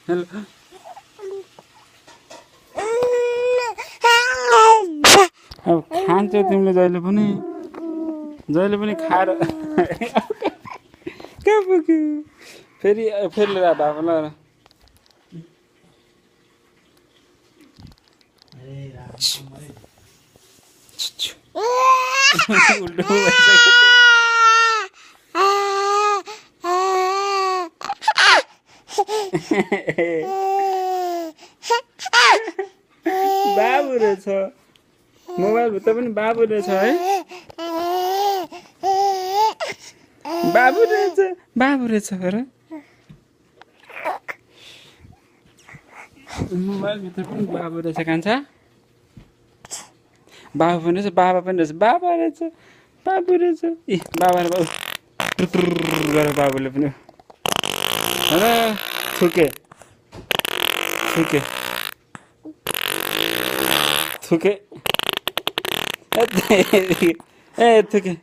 hello अब खान्छ तिमीले जहिले पनि खाएर कहाँ पुग्यो फेरि लिएर बाबा ल उल्टो भइसक्यो बाबु रहेछ मोबाइल भित्र पनि बाबु रहेछ है बाबु रहेछ हेर मोबाइल भित्र पनि बाबु रहेछ कान्छा बाबु पनि रहेछ बाबा पनि रहेछ बाबु रहेछ ए बाबा र बाबु गरेर बाबुले पनि हेर थुके ए थुके